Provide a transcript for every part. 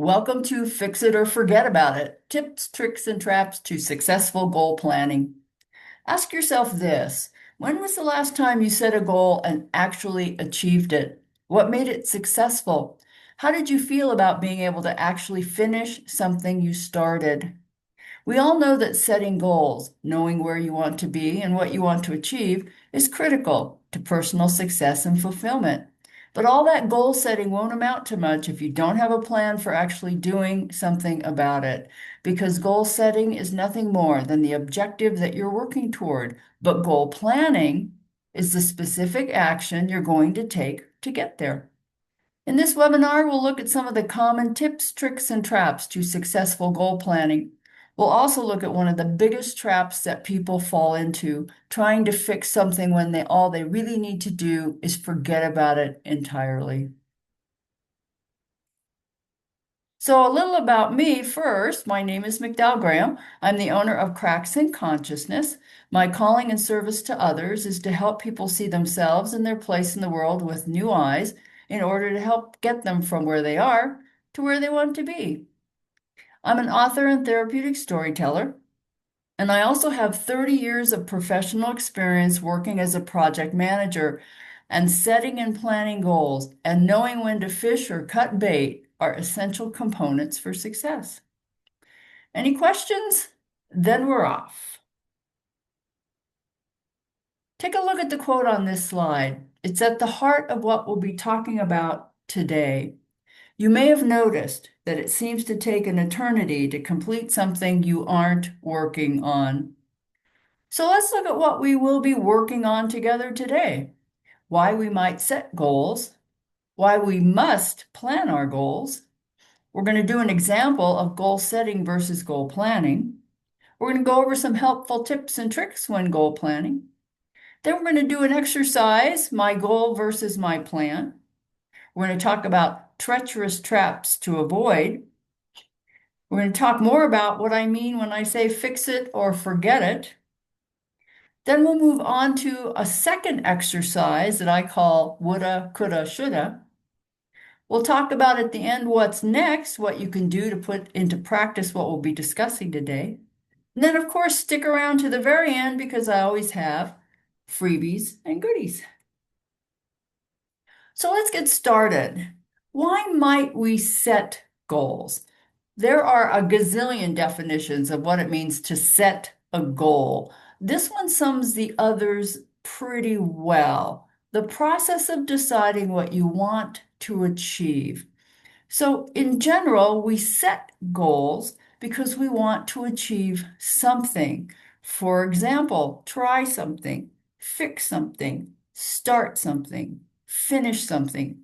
Welcome to Fix It or Forget About It, tips, tricks, and traps to successful goal planning. Ask yourself this: when was the last time you set a goal and actually achieved it? What made it successful? How did you feel about being able to actually finish something you started? We all know that setting goals, knowing where you want to be and what you want to achieve, is critical to personal success and fulfillment. But all that goal setting won't amount to much if you don't have a plan for actually doing something about it, because goal setting is nothing more than the objective that you're working toward. But goal planning is the specific action you're going to take to get there. In this webinar, we'll look at some of the common tips, tricks, and traps to successful goal planning. We'll also look at one of the biggest traps that people fall into, trying to fix something when all they really need to do is forget about it entirely. So a little about me first. My name is McDowell Graham. I'm the owner of Cracks in Consciousness. My calling and service to others is to help people see themselves and their place in the world with new eyes in order to help get them from where they are to where they want to be. I'm an author and therapeutic storyteller, and I also have 30 years of professional experience working as a project manager, and setting and planning goals and knowing when to fish or cut bait are essential components for success. Any questions? Then we're off. Take a look at the quote on this slide. It's at the heart of what we'll be talking about today. You may have noticed that it seems to take an eternity to complete something you aren't working on. So let's look at what we will be working on together today. Why we might set goals, why we must plan our goals. We're going to do an example of goal setting versus goal planning. We're going to go over some helpful tips and tricks when goal planning. Then we're going to do an exercise, my goal versus my plan. We're going to talk about treacherous traps to avoid. We're going to talk more about what I mean when I say fix it or forget it. Then we'll move on to a second exercise that I call woulda, coulda, shoulda. We'll talk about at the end what's next, what you can do to put into practice what we'll be discussing today. And then, of course, stick around to the very end because I always have freebies and goodies. So let's get started. Why might we set goals? There are a gazillion definitions of what it means to set a goal. This one sums the others pretty well. The process of deciding what you want to achieve. So, in general, we set goals because we want to achieve something. For example, try something, fix something, start something, finish something,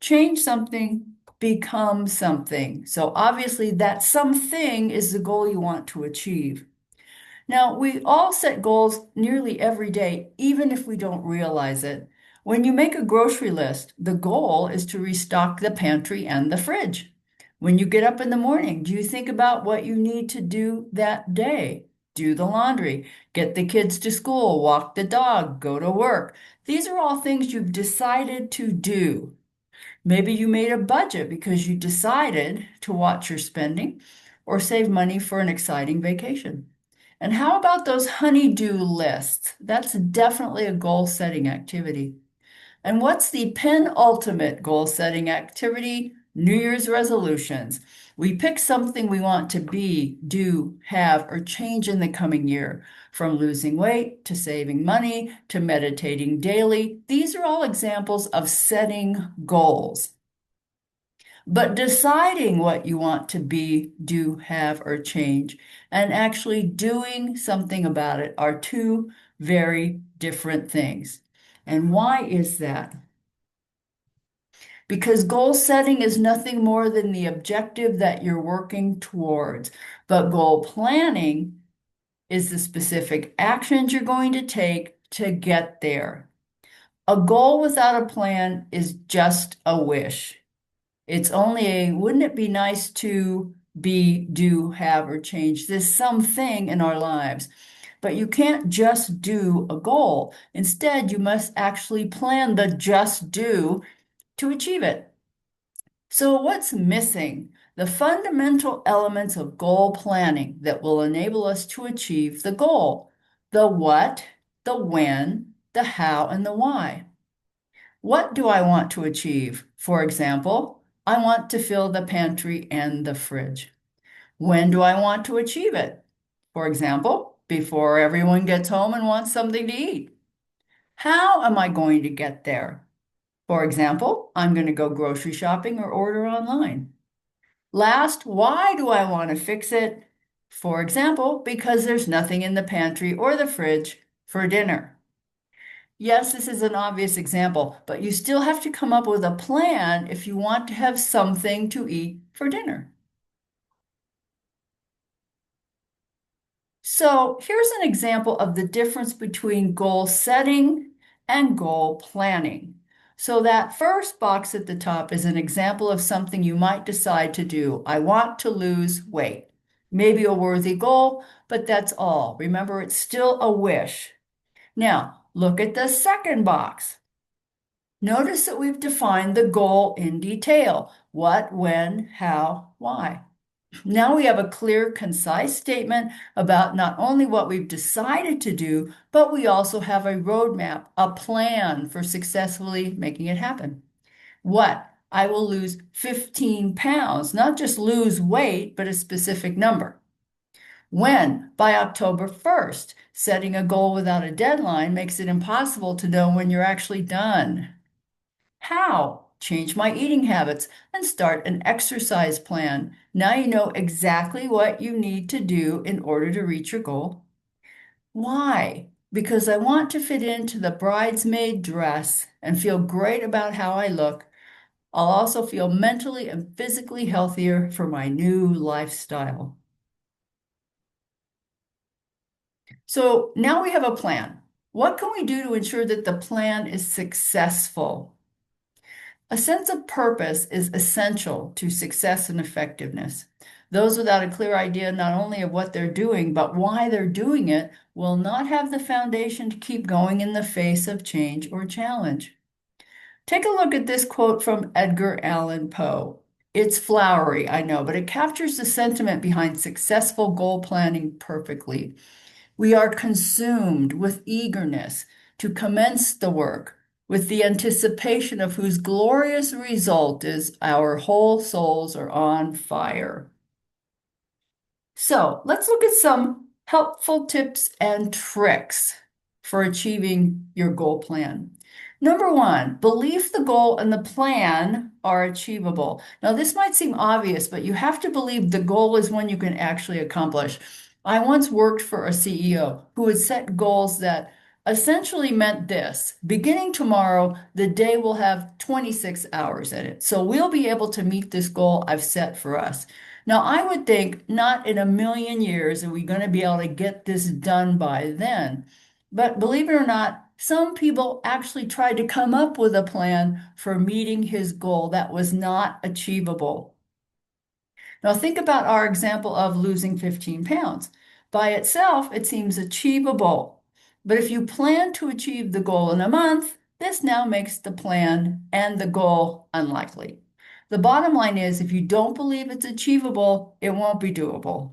change something, become something. So, obviously, that something is the goal you want to achieve. Now, we all set goals nearly every day, even if we don't realize it. When you make a grocery list, the goal is to restock the pantry and the fridge. When you get up in the morning, do you think about what you need to do that day? Do the laundry, get the kids to school, walk the dog, go to work. These are all things you've decided to do. Maybe you made a budget because you decided to watch your spending or save money for an exciting vacation. And how about those honey-do lists? That's definitely a goal-setting activity. And what's the penultimate goal-setting activity? New Year's resolutions. We pick something we want to be, do, have, or change in the coming year. From losing weight to saving money to meditating daily. These are all examples of setting goals. But deciding what you want to be, do, have, or change, and actually doing something about it are two very different things. And why is that? Because goal setting is nothing more than the objective that you're working towards. But goal planning is the specific actions you're going to take to get there. A goal without a plan is just a wish. It's only a, wouldn't it be nice to be, do, have, or change this something in our lives? But you can't just do a goal. Instead, you must actually plan the just do to achieve it. So what's missing? the fundamental elements of goal planning that will enable us to achieve the goal: the what, the when, the how, and the why. What do I want to achieve? For example, I want to fill the pantry and the fridge. When do I want to achieve it? For example, before everyone gets home and wants something to eat. How am I going to get there? For example, I'm going to go grocery shopping or order online. Last, why do I want to fix it? For example, because there's nothing in the pantry or the fridge for dinner. Yes, this is an obvious example, but you still have to come up with a plan if you want to have something to eat for dinner. So here's an example of the difference between goal setting and goal planning. So that first box at the top is an example of something you might decide to do. I want to lose weight. Maybe a worthy goal, but that's all. Remember, it's still a wish. Now, look at the second box. Notice that we've defined the goal in detail: what, when, how, why. Now we have a clear, concise statement about not only what we've decided to do, but we also have a roadmap, a plan for successfully making it happen. What? I will lose 15 pounds, not just lose weight, but a specific number. When? By October 1st. Setting a goal without a deadline makes it impossible to know when you're actually done. How? Change my eating habits and start an exercise plan. Now you know exactly what you need to do in order to reach your goal. Why? Because I want to fit into the bridesmaid dress and feel great about how I look. I'll also feel mentally and physically healthier for my new lifestyle. So now we have a plan. What can we do to ensure that the plan is successful? A sense of purpose is essential to success and effectiveness. Those without a clear idea not only of what they're doing, but why they're doing it, will not have the foundation to keep going in the face of change or challenge. Take a look at this quote from Edgar Allan Poe. It's flowery, I know, but it captures the sentiment behind successful goal planning perfectly. We are consumed with eagerness to commence the work, with the anticipation of whose glorious result is our whole souls are on fire. So let's look at some helpful tips and tricks for achieving your goal plan. Number one, believe the goal and the plan are achievable. Now, this might seem obvious, but you have to believe the goal is one you can actually accomplish. I once worked for a CEO who had set goals that essentially meant this: beginning tomorrow, the day will have 26 hours in it. So we'll be able to meet this goal I've set for us. Now, I would think not in a million years are we going to be able to get this done by then. But believe it or not, some people actually tried to come up with a plan for meeting his goal that was not achievable. Now, think about our example of losing 15 pounds. By itself, it seems achievable. But if you plan to achieve the goal in a month, this now makes the plan and the goal unlikely. The bottom line is, if you don't believe it's achievable, it won't be doable.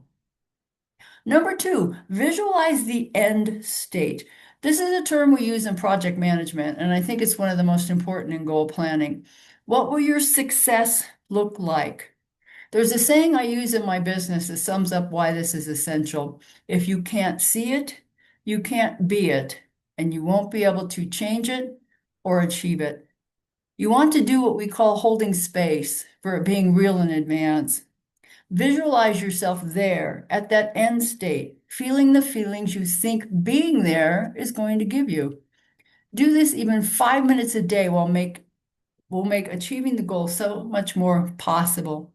Number two, visualize the end state. This is a term we use in project management, and I think it's one of the most important in goal planning. What will your success look like? There's a saying I use in my business that sums up why this is essential. If you can't see it, you can't be it, and you won't be able to change it or achieve it. You want to do what we call holding space for it being real in advance. Visualize yourself there at that end state, feeling the feelings you think being there is going to give you. Do this even 5 minutes a day will make achieving the goal so much more possible.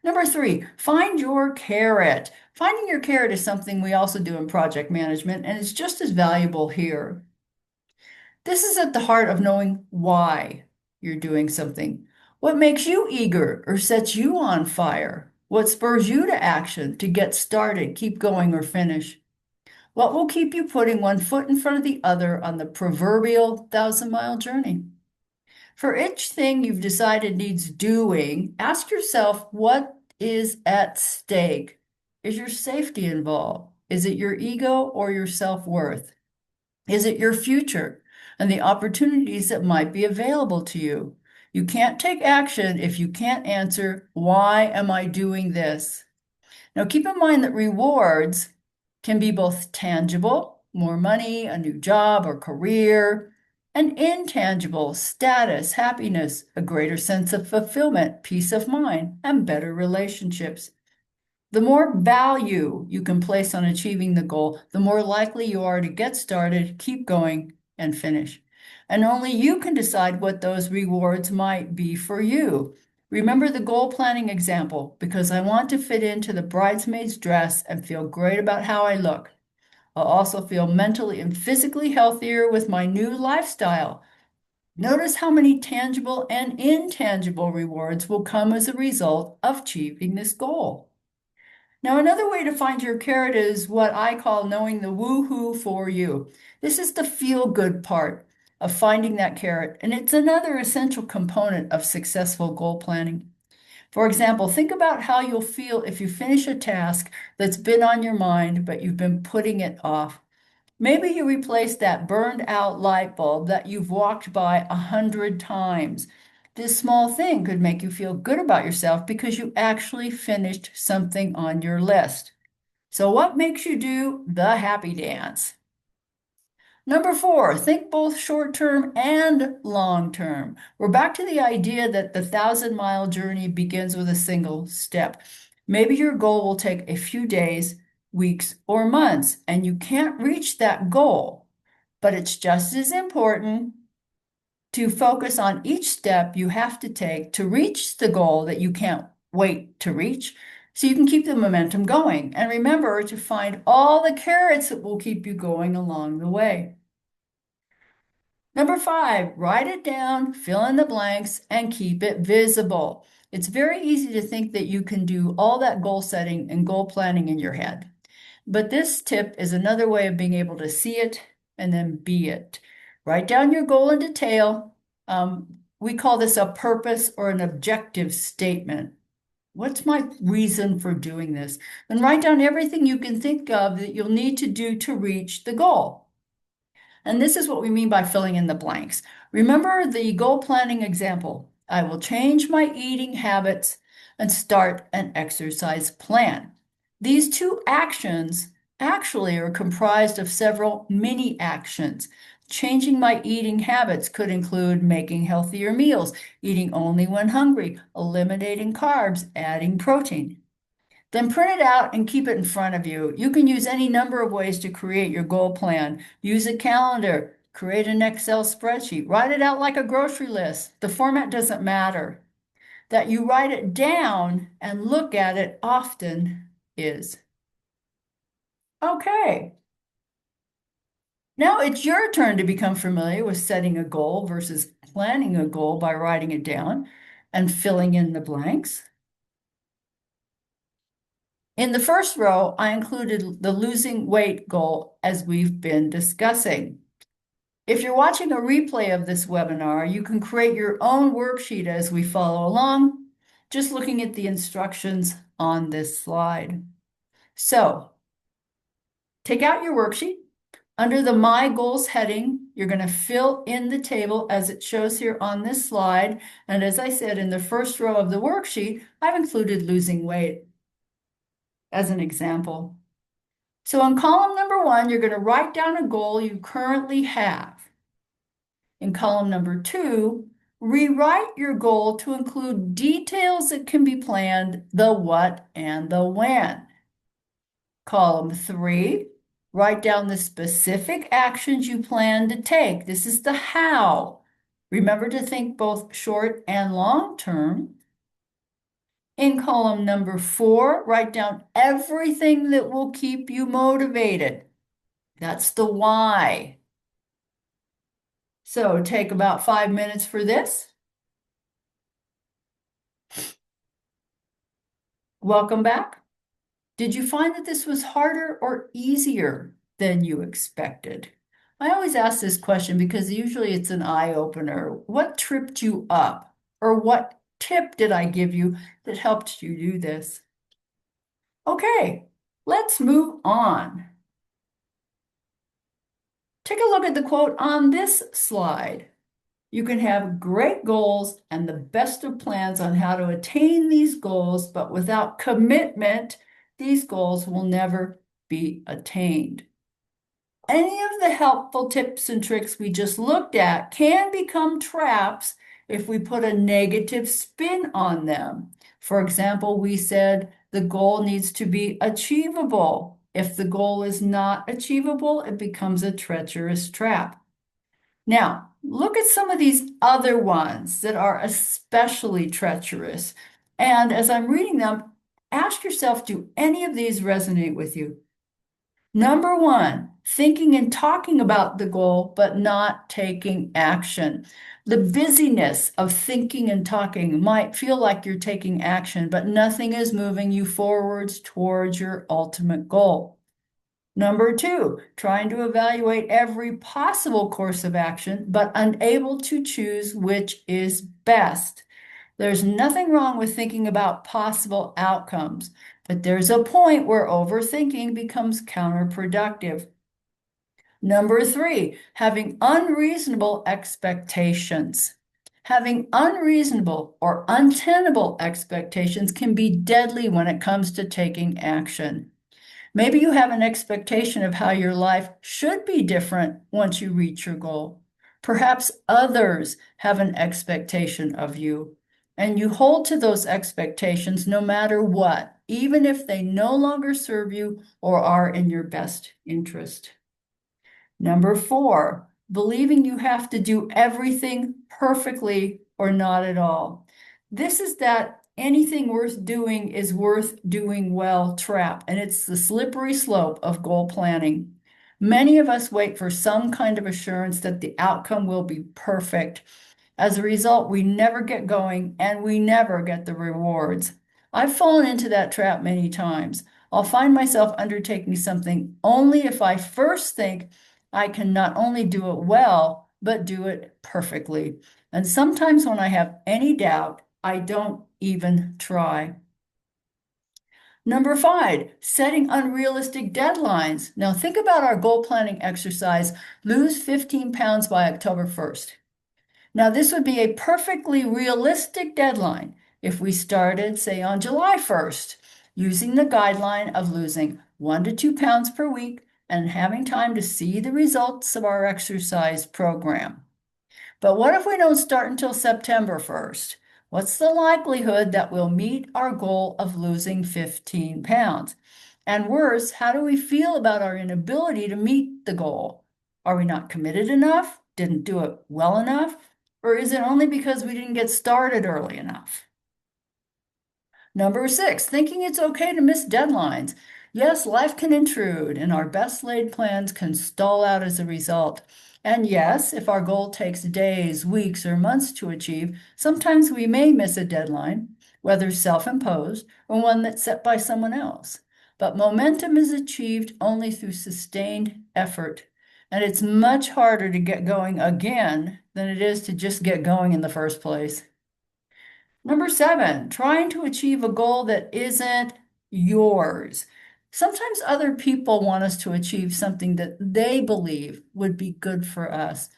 Number three, find your carrot. Finding your carrot is something we also do in project management, and it's just as valuable here. This is at the heart of knowing why you're doing something. What makes you eager or sets you on fire? What spurs you to action, to get started, keep going, or finish? What will keep you putting one foot in front of the other on the proverbial 1,000-mile journey? For each thing you've decided needs doing, ask yourself what is at stake. Is your safety involved? Is it your ego or your self-worth? Is it your future and the opportunities that might be available to you? You can't take action if you can't answer, why am I doing this? Now, keep in mind that rewards can be both tangible, more money, a new job or career, and intangible, status, happiness, a greater sense of fulfillment, peace of mind, and better relationships. The more value you can place on achieving the goal, the more likely you are to get started, keep going, and finish. And only you can decide what those rewards might be for you. Remember the goal planning example, because I want to fit into the bridesmaid's dress and feel great about how I look. I'll also feel mentally and physically healthier with my new lifestyle. Notice how many tangible and intangible rewards will come as a result of achieving this goal. Now, another way to find your carrot is what I call knowing the woohoo for you. This is the feel-good part of finding that carrot, and it's another essential component of successful goal planning. For example, think about how you'll feel if you finish a task that's been on your mind, but you've been putting it off. Maybe you replace that burned out light bulb that you've walked by 100 times. This small thing could make you feel good about yourself because you actually finished something on your list. So what makes you do the happy dance? Number 4, think both short-term and long-term. We're back to the idea that the 1,000-mile journey begins with a single step. Maybe your goal will take a few days, weeks, or months, and you can't reach that goal. But it's just as important to focus on each step you have to take to reach the goal that you can't wait to reach, so you can keep the momentum going. And remember to find all the carrots that will keep you going along the way. Number 5, write it down, fill in the blanks, and keep it visible. It's very easy to think that you can do all that goal setting and goal planning in your head. But this tip is another way of being able to see it and then be it. Write down your goal in detail. We call this a purpose or an objective statement. What's my reason for doing this? And write down everything you can think of that you'll need to do to reach the goal. And this is what we mean by filling in the blanks. Remember the goal planning example. I will change my eating habits and start an exercise plan. These two actions actually are comprised of several mini actions. Changing my eating habits could include making healthier meals, eating only when hungry, eliminating carbs, adding protein. Then print it out and keep it in front of you. You can use any number of ways to create your goal plan. Use a calendar, create an Excel spreadsheet, write it out like a grocery list. The format doesn't matter. That you write it down and look at it often is. Okay. Now it's your turn to become familiar with setting a goal versus planning a goal by writing it down and filling in the blanks. In the first row, I included the losing weight goal as we've been discussing. If you're watching a replay of this webinar, you can create your own worksheet as we follow along, just looking at the instructions on this slide. So, take out your worksheet. Under the My Goals heading, you're going to fill in the table as it shows here on this slide. And as I said, in the first row of the worksheet, I've included losing weight as an example. So in column number 1, you're going to write down a goal you currently have. In column number 2, rewrite your goal to include details that can be planned, the what and the when. Column 3, write down the specific actions you plan to take. This is the how. Remember to think both short and long term. In column number 4, write down everything that will keep you motivated. That's the why. So take about 5 minutes for this. Welcome back. Did you find that this was harder or easier than you expected? I always ask this question because usually it's an eye opener. What tripped you up? Or what tip did I give you that helped you do this? Okay, let's move on. Take a look at the quote on this slide. You can have great goals and the best of plans on how to attain these goals, but without commitment, these goals will never be attained. Any of the helpful tips and tricks we just looked at can become traps if we put a negative spin on them. For example, we said the goal needs to be achievable. If the goal is not achievable, it becomes a treacherous trap. Now, look at some of these other ones that are especially treacherous. And as I'm reading them, ask yourself, do any of these resonate with you? Number one, thinking and talking about the goal, but not taking action. The busyness of thinking and talking might feel like you're taking action, but nothing is moving you forwards towards your ultimate goal. Number two, trying to evaluate every possible course of action, but unable to choose which is best. There's nothing wrong with thinking about possible outcomes, but there's a point where overthinking becomes counterproductive. Number three, having unreasonable expectations. Having unreasonable or untenable expectations can be deadly when it comes to taking action. Maybe you have an expectation of how your life should be different once you reach your goal. Perhaps others have an expectation of you, and you hold to those expectations no matter what, even if they no longer serve you or are in your best interest. Number four, believing you have to do everything perfectly or not at all. This is that anything worth doing is worth doing well trap, and it's the slippery slope of goal planning. Many of us wait for some kind of assurance that the outcome will be perfect. As a result, we never get going and we never get the rewards. I've fallen into that trap many times. I'll find myself undertaking something only if I first think I can not only do it well, but do it perfectly. And sometimes when I have any doubt, I don't even try. Number five, setting unrealistic deadlines. Now think about our goal planning exercise, lose 15 pounds by October 1st. Now, this would be a perfectly realistic deadline if we started, say, on July 1st, using the guideline of losing 1 to 2 pounds per week and having time to see the results of our exercise program. But what if we don't start until September 1st? What's the likelihood that we'll meet our goal of losing 15 pounds? And worse, how do we feel about our inability to meet the goal? Are we not committed enough? Didn't do it well enough? Or is it only because we didn't get started early enough? Number six, thinking it's okay to miss deadlines. Yes, life can intrude, and our best laid plans can stall out as a result. And yes, if our goal takes days, weeks, or months to achieve, sometimes we may miss a deadline, whether self-imposed or one that's set by someone else. But momentum is achieved only through sustained effort, and it's much harder to get going again than it is to just get going in the first place. Number seven, trying to achieve a goal that isn't yours. Sometimes other people want us to achieve something that they believe would be good for us.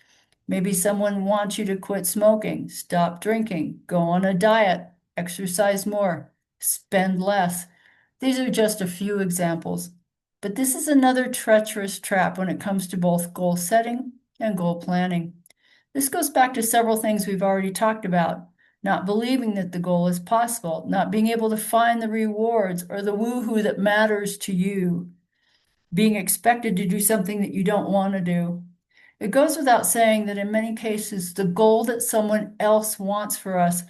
Maybe someone wants you to quit smoking, stop drinking, go on a diet, exercise more, spend less. These are just a few examples. But this is another treacherous trap when it comes to both goal setting and goal planning. This goes back to several things we've already talked about. Not believing that the goal is possible, not being able to find the rewards or the woohoo that matters to you, being expected to do something that you don't want to do. It goes without saying that in many cases, the goal that someone else wants for us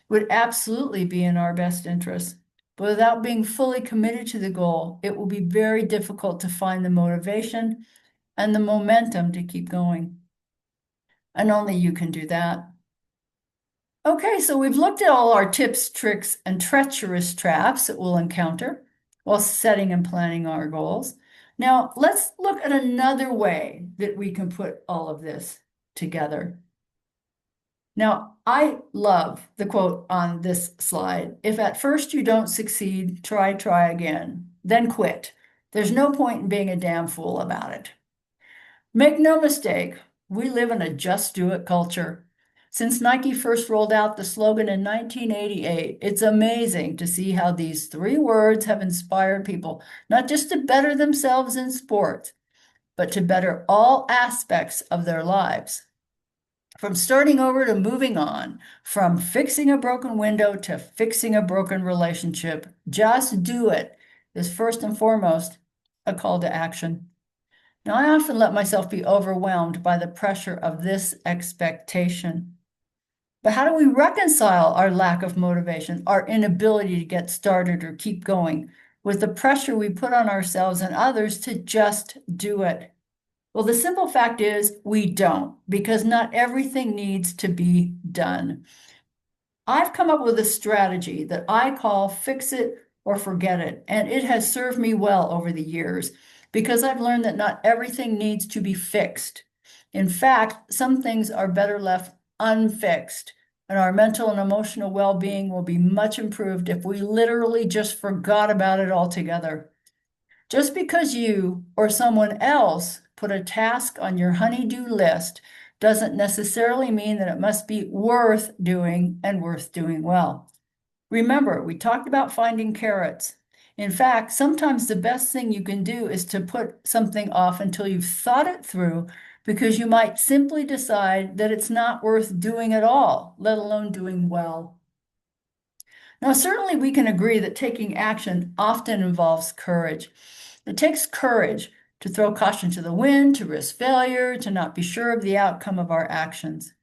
would absolutely be in our best interest. But without being fully committed to the goal, it will be very difficult to find the motivation and the momentum to keep going. And only you can do that. Okay, so we've looked at all our tips, tricks, and treacherous traps that we'll encounter while setting and planning our goals. Now, let's look at another way that we can put all of this together. Now, I love the quote on this slide. If at first you don't succeed, try again, then quit. There's no point in being a damn fool about it. Make no mistake, we live in a just do it culture. Since Nike first rolled out the slogan in 1988, it's amazing to see how these three words have inspired people, not just to better themselves in sports, but to better all aspects of their lives. From starting over to moving on, from fixing a broken window to fixing a broken relationship, just do it is first and foremost a call to action. Now, I often let myself be overwhelmed by the pressure of this expectation. But how do we reconcile our lack of motivation, our inability to get started or keep going, with the pressure we put on ourselves and others to just do it? Well, the simple fact is we don't, because not everything needs to be done. I've come up with a strategy that I call fix it or forget it, and it has served me well over the years because I've learned that not everything needs to be fixed. In fact, some things are better left unfixed, and our mental and emotional well-being will be much improved if we literally just forgot about it altogether. Just because you or someone else put a task on your honey-do list doesn't necessarily mean that it must be worth doing and worth doing well. Remember, we talked about finding carrots. In fact, sometimes the best thing you can do is to put something off until you've thought it through, because you might simply decide that it's not worth doing at all, let alone doing well. Now, certainly we can agree that taking action often involves courage. It takes courage to throw caution to the wind, to risk failure, to not be sure of the outcome of our actions.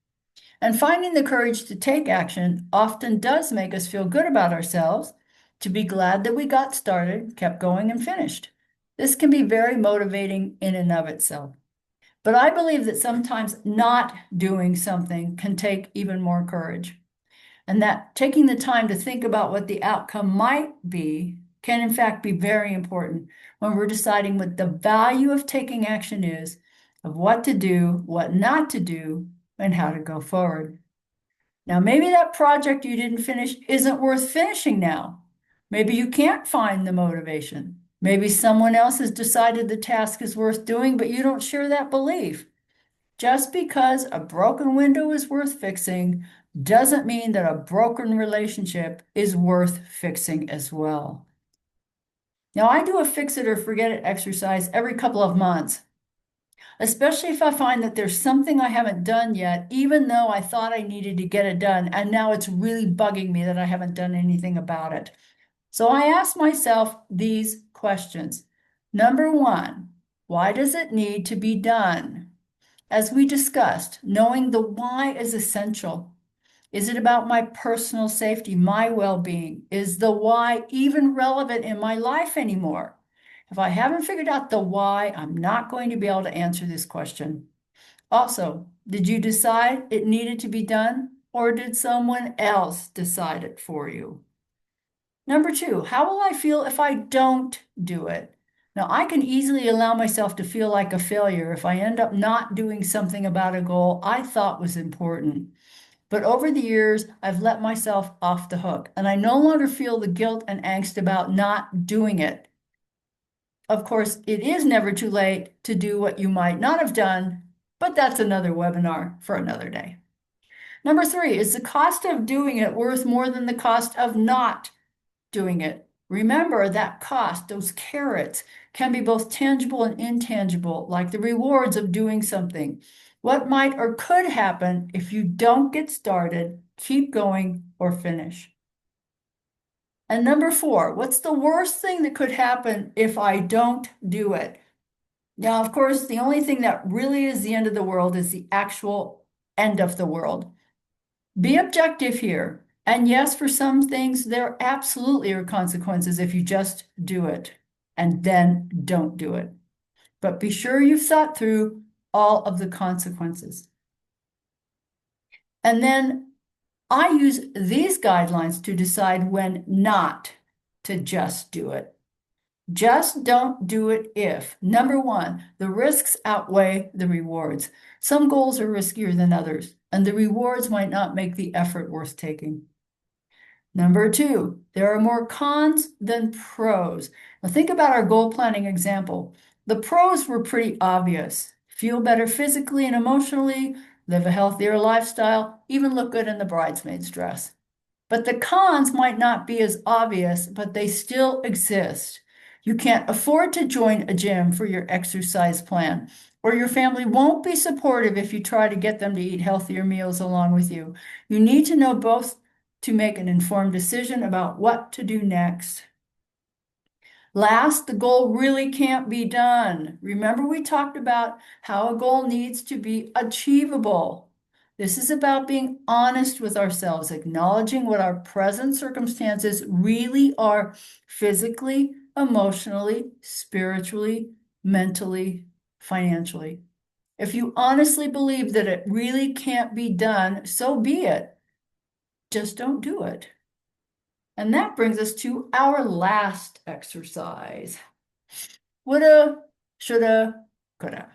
And finding the courage to take action often does make us feel good about ourselves, to be glad that we got started, kept going, and finished. This can be very motivating in and of itself. But I believe that sometimes not doing something can take even more courage. And that taking the time to think about what the outcome might be can, in fact, be very important when we're deciding what the value of taking action is, of what to do, what not to do, and how to go forward. Now, maybe that project you didn't finish isn't worth finishing now. Maybe you can't find the motivation. Maybe someone else has decided the task is worth doing, but you don't share that belief. Just because a broken window is worth fixing doesn't mean that a broken relationship is worth fixing as well. Now, I do a fix it or forget it exercise every couple of months, especially if I find that there's something I haven't done yet, even though I thought I needed to get it done, and now it's really bugging me that I haven't done anything about it. So I ask myself these questions. Number one, why does it need to be done? As we discussed, knowing the why is essential. Is it about my personal safety, my well-being? Is the why even relevant in my life anymore? If I haven't figured out the why, I'm not going to be able to answer this question. Also, did you decide it needed to be done, or did someone else decide it for you? Number two, how will I feel if I don't do it? Now, I can easily allow myself to feel like a failure if I end up not doing something about a goal I thought was important. But over the years, I've let myself off the hook, and I no longer feel the guilt and angst about not doing it. Of course, it is never too late to do what you might not have done, but that's another webinar for another day. Number three, is the cost of doing it worth more than the cost of not doing it? Remember that cost, those carrots, can be both tangible and intangible, like the rewards of doing something. What might or could happen if you don't get started, keep going, or finish? And number four, what's the worst thing that could happen if I don't do it? Now, of course, the only thing that really is the end of the world is the actual end of the world. Be objective here. And yes, for some things, there absolutely are consequences if you just do it and then don't do it. But be sure you've thought through all of the consequences. And then I use these guidelines to decide when not to just do it. Just don't do it if, number one, the risks outweigh the rewards. Some goals are riskier than others, and the rewards might not make the effort worth taking. Number two, there are more cons than pros. Now think about our goal planning example. The pros were pretty obvious. Feel better physically and emotionally, live a healthier lifestyle, even look good in the bridesmaid's dress. But the cons might not be as obvious, but they still exist. You can't afford to join a gym for your exercise plan, or your family won't be supportive if you try to get them to eat healthier meals along with you. You need to know both to make an informed decision about what to do next. Last, the goal really can't be done. Remember, we talked about how a goal needs to be achievable. This is about being honest with ourselves, acknowledging what our present circumstances really are physically, emotionally, spiritually, mentally, financially. If you honestly believe that it really can't be done, so be it. Just don't do it. And that brings us to our last exercise. Woulda, shoulda, coulda.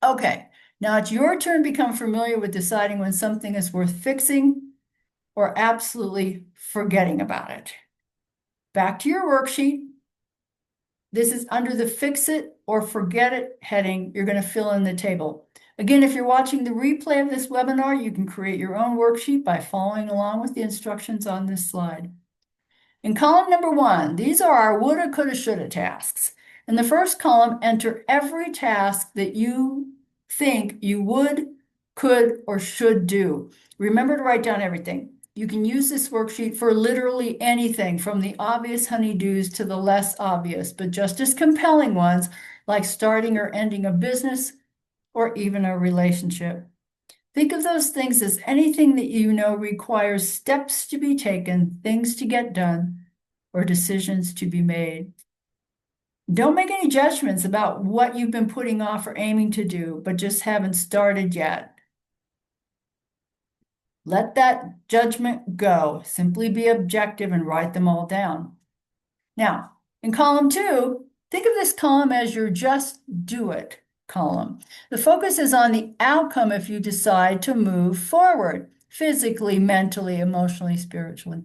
Okay, now it's your turn to become familiar with deciding when something is worth fixing or absolutely forgetting about it. Back to your worksheet. This is under the fix it or forget it heading. You're going to fill in the table. Again, if you're watching the replay of this webinar, you can create your own worksheet by following along with the instructions on this slide. In column number one, these are our woulda, coulda, shoulda tasks. In the first column, enter every task that you think you would, could, or should do. Remember to write down everything. You can use this worksheet for literally anything from the obvious honeydews to the less obvious, but just as compelling ones like starting or ending a business or even a relationship. Think of those things as anything that you know requires steps to be taken, things to get done, or decisions to be made. Don't make any judgments about what you've been putting off or aiming to do, but just haven't started yet. Let that judgment go. Simply be objective and write them all down. Now, in column two, think of this column as your just do it column. The focus is on the outcome if you decide to move forward, physically, mentally, emotionally, spiritually.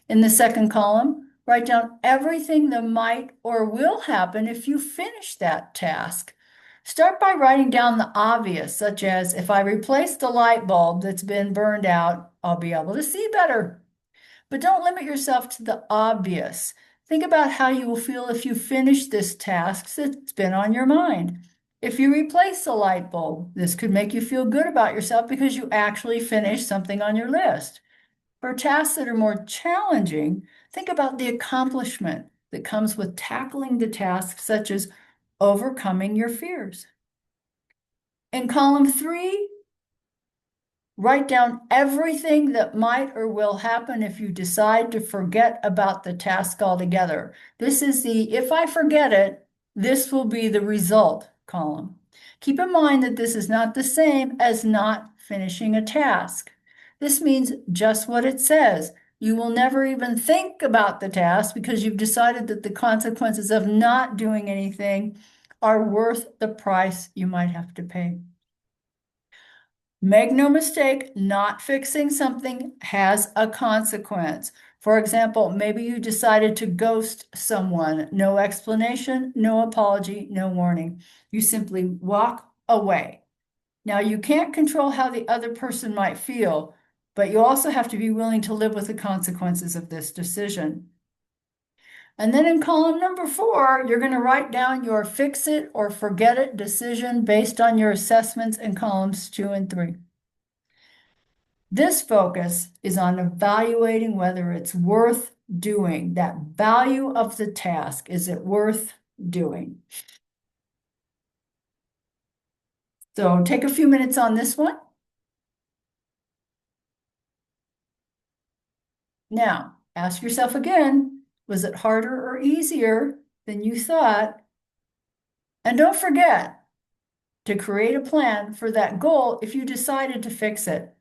In the second column, write down everything that might or will happen if you finish that task. Start by writing down the obvious, such as if I replace the light bulb that's been burned out, I'll be able to see better. But don't limit yourself to the obvious. Think about how you will feel if you finish this task that's been on your mind. If you replace the light bulb, this could make you feel good about yourself because you actually finished something on your list. For tasks that are more challenging, think about the accomplishment that comes with tackling the task, such as overcoming your fears. In column three, write down everything that might or will happen if you decide to forget about the task altogether. This is the if I forget it, this will be the result column. Keep in mind that this is not the same as not finishing a task. This means just what it says. You will never even think about the task because you've decided that the consequences of not doing anything are worth the price you might have to pay. Make no mistake, not fixing something has a consequence. For example, maybe you decided to ghost someone. No explanation, no apology, no warning. You simply walk away. Now, you can't control how the other person might feel, but you also have to be willing to live with the consequences of this decision. And then in column number 4, you're going to write down your fix it or forget it decision based on your assessments in columns 2 and 3. This focus is on evaluating whether it's worth doing. That value of the task, is it worth doing? So take a few minutes on this one. Now, ask yourself again, was it harder or easier than you thought? And don't forget to create a plan for that goal if you decided to fix it.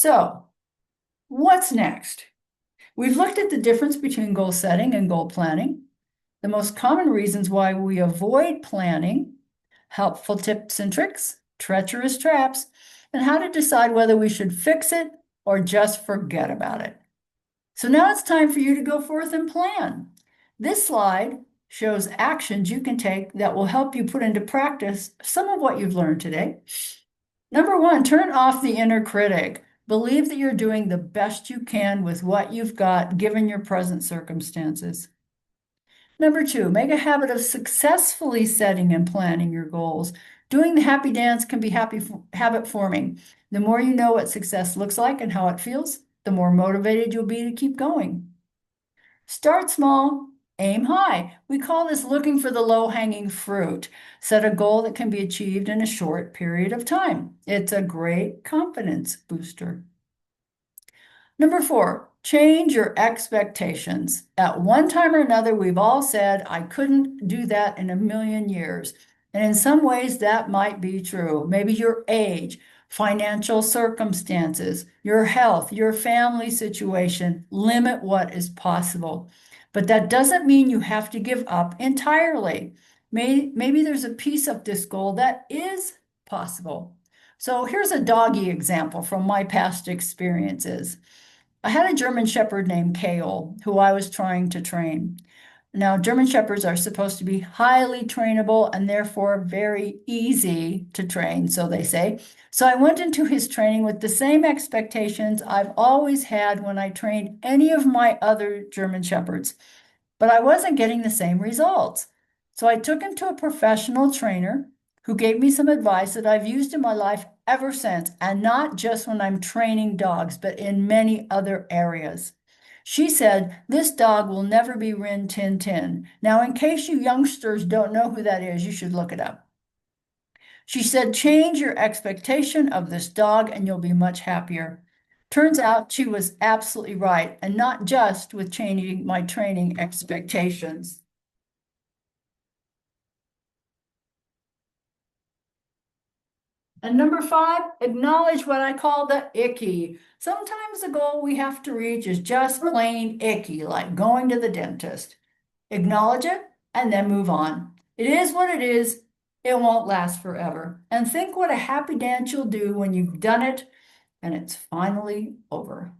So, What's next? We've looked at the difference between goal setting and goal planning, the most common reasons why we avoid planning, helpful tips and tricks, treacherous traps, and how to decide whether we should fix it or just forget about it. So now it's time for you to go forth and plan. This slide shows actions you can take that will help you put into practice some of what you've learned today. Number one, turn off the inner critic. Believe that you're doing the best you can with what you've got, given your present circumstances. Number two, make a habit of successfully setting and planning your goals. Doing the happy dance can be habit forming. The more you know what success looks like and how it feels, the more motivated you'll be to keep going. Start small, aim high. We call this looking for the low-hanging fruit. Set a goal that can be achieved in a short period of time. It's a great confidence booster. Number four, change your expectations. At one time or another, we've all said, I couldn't do that in a million years. And in some ways, that might be true. Maybe your age, financial circumstances, your health, your family situation limit what is possible. But that doesn't mean you have to give up entirely. Maybe there's a piece of this goal that is possible. So here's a doggy example from my past experiences. I had a German Shepherd named Kale who I was trying to train. Now, German Shepherds are supposed to be highly trainable and therefore very easy to train, so they say. So I went into his training with the same expectations I've always had when I trained any of my other German Shepherds, but I wasn't getting the same results. So I took him to a professional trainer who gave me some advice that I've used in my life ever since, and not just when I'm training dogs, but in many other areas. She said, this dog will never be Rin Tin Tin. Now, in case you youngsters don't know who that is, you should look it up. She said, change your expectation of this dog and you'll be much happier. Turns out she was absolutely right, and not just with changing my training expectations. And number five, acknowledge what I call the icky. Sometimes the goal we have to reach is just plain icky, like going to the dentist. Acknowledge it and then move on. It is what it is. It won't last forever. And think what a happy dance you'll do when you've done it and it's finally over.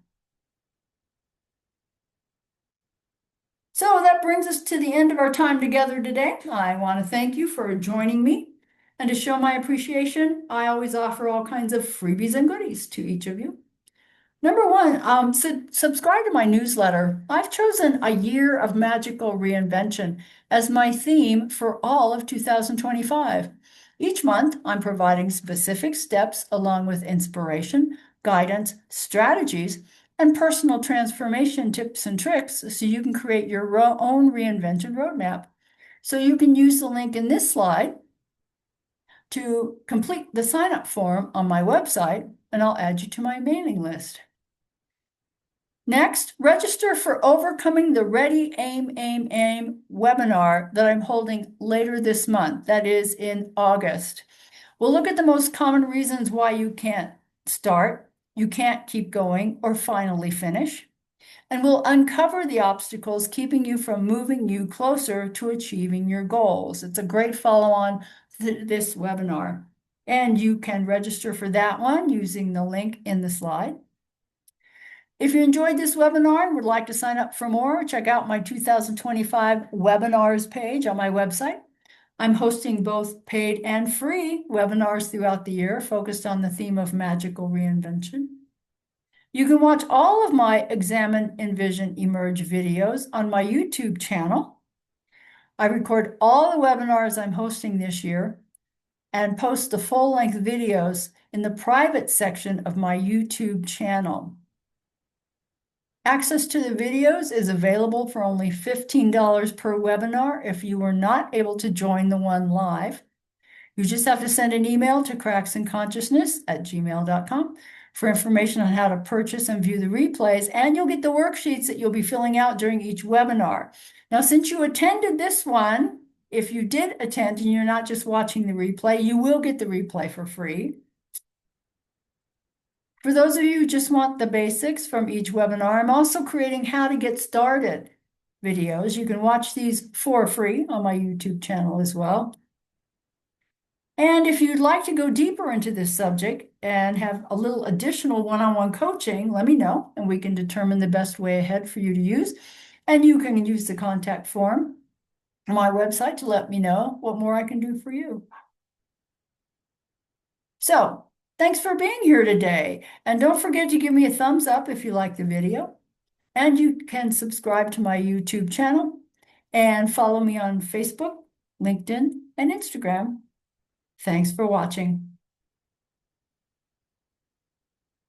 So that brings us to the end of our time together today. I want to thank you for joining me. And to show my appreciation, I always offer all kinds of freebies and goodies to each of you. Number one, subscribe to my newsletter. I've chosen a year of magical reinvention as my theme for all of 2025. Each month, I'm providing specific steps along with inspiration, guidance, strategies, and personal transformation tips and tricks so you can create your own reinvention roadmap. So you can use the link in this slide to complete the sign-up form on my website, and I'll add you to my mailing list. Next, register for Overcoming the Ready, Aim, Aim, Aim webinar that I'm holding later this month. That is in August. We'll look at the most common reasons why you can't start, you can't keep going, or finally finish. And we'll uncover the obstacles keeping you from moving you closer to achieving your goals. It's a great follow-on to this webinar. And you can register for that one using the link in the slide. If you enjoyed this webinar and would like to sign up for more, check out my 2025 webinars page on my website. I'm hosting both paid and free webinars throughout the year focused on the theme of magical reinvention. You can watch all of my Examine, Envision, Emerge videos on my YouTube channel. I record all the webinars I'm hosting this year and post the full-length videos in the private section of my YouTube channel. Access to the videos is available for only $15 per webinar if you were not able to join the one live. You just have to send an email to cracksandconsciousness@gmail.com for information on how to purchase and view the replays, and you'll get the worksheets that you'll be filling out during each webinar. Now, since you attended this one, if you did attend and you're not just watching the replay, you will get the replay for free. For those of you who just want the basics from each webinar, I'm also creating how to get started videos. You can watch these for free on my YouTube channel as well. And if you'd like to go deeper into this subject and have a little additional one-on-one coaching, let me know and we can determine the best way ahead for you to use. And you can use the contact form on my website to let me know what more I can do for you. So, thanks for being here today. And don't forget to give me a thumbs up if you like the video. And you can subscribe to my YouTube channel and follow me on Facebook, LinkedIn, and Instagram. Thanks for watching.